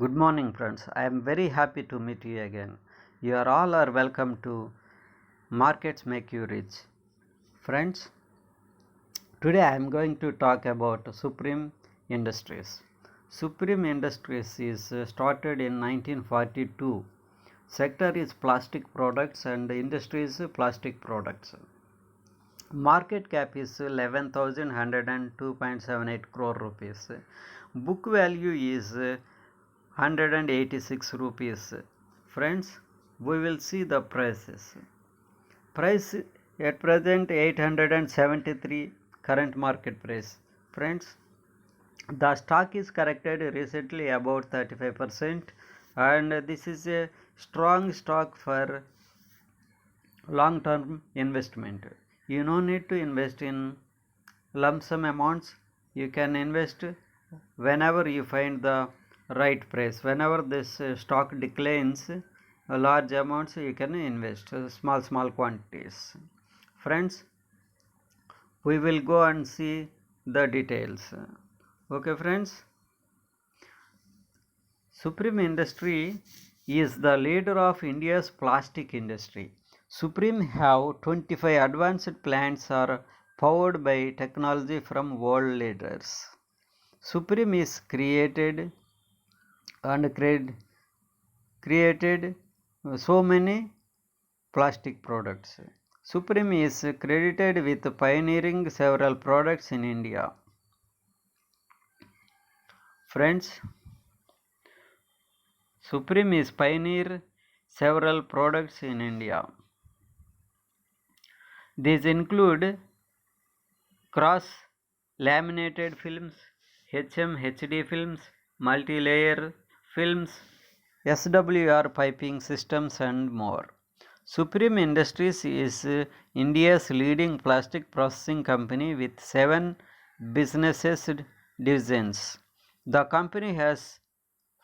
Good morning, friends. I am very happy to meet you again. You are all are welcome to Markets Make You Rich. Friends, today I am going to talk about Supreme Industries. Supreme Industries is started in 1942. Sector is plastic products and industry is plastic products. Market cap is 11,102.78 crore rupees. Book value is 186 rupees. Friends, we will see the prices. Price at present 873 current market price. Friends, the stock is corrected recently about 35%, and this is a strong stock for long term investment. You no need to invest in lump sum amounts. You can invest whenever you find the right price. Whenever this stock declines large amounts, you can invest small quantities. Friends, we will go and see the details. Okay, friends. Supreme Industry is the leader of India's plastic industry. Supreme have 25 advanced plants are powered by technology from world leaders. Supreme is created so many plastic products. Supreme is credited with pioneering several products in India. Friends, Supreme is pioneer several products in India. These include cross laminated films, HMHD films, multi-layer films, SWR piping systems and more. Supreme Industries is India's leading plastic processing company with 7 businesses divisions. The company has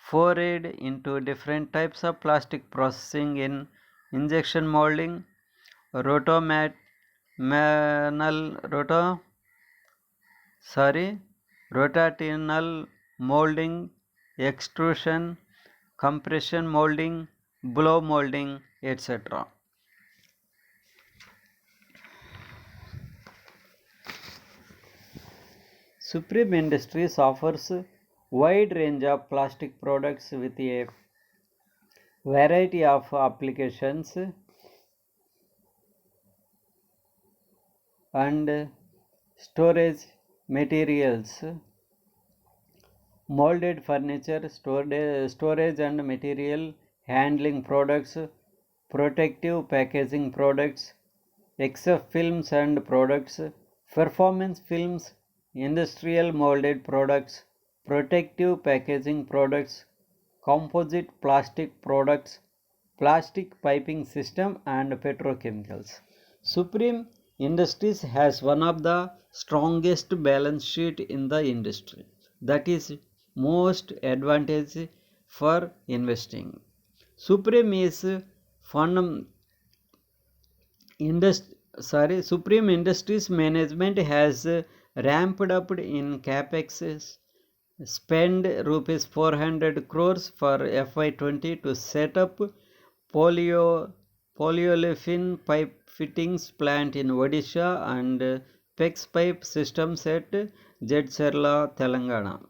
forayed into different types of plastic processing in injection molding, rototinal molding, extrusion, compression molding, blow molding, etc. Supreme Industries offers wide range of plastic products with a variety of applications and storage materials, molded furniture, storage and material handling products, protective packaging products, XF films and products, performance films, industrial molded products, protective packaging products, composite plastic products, plastic piping system and petrochemicals. Supreme Industries has one of the strongest balance sheet in the industry. That is most advantage for investing. Supreme is Supreme Industries management has ramped up in capex spend rupees 400 crores for FY20 to set up polyolefin pipe fittings plant in Odisha and PEX pipe systems at Jadcherla, Telangana.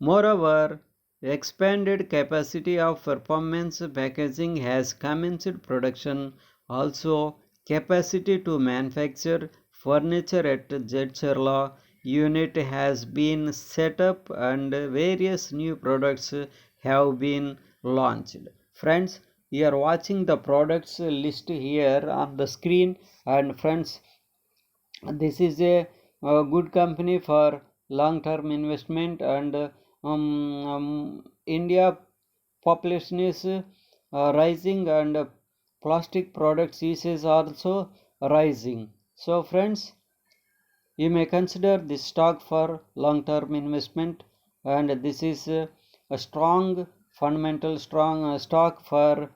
Moreover, expanded capacity of performance packaging has commenced production. Also, capacity to manufacture furniture at Jadcherla unit has been set up and various new products have been launched. Friends, you are watching the products list here on the screen, and friends, this is a good company for long term investment, and India population is rising, and plastic products usage also rising. So friends, you may consider this stock for long term investment, and this is a strong fundamental strong stock for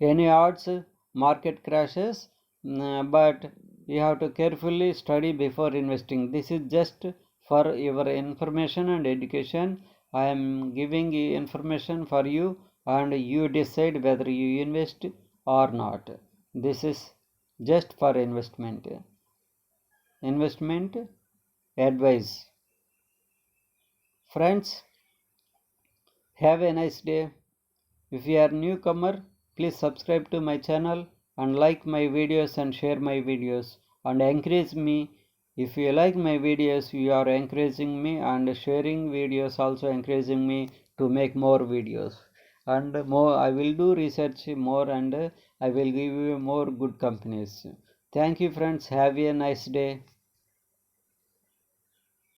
any odds market crashes, but you have to carefully study before investing. This is just for your information and education, I am giving information for you, and you decide whether you invest or not. This is just for investment advice. Friends, have a nice day. If you are newcomer, please subscribe to my channel and like my videos and share my videos and encourage me. If you like my videos, you are encouraging me, and sharing videos also encouraging me to make more videos. And more, I will do research more, and I will give you more good companies. Thank you friends. Have a nice day.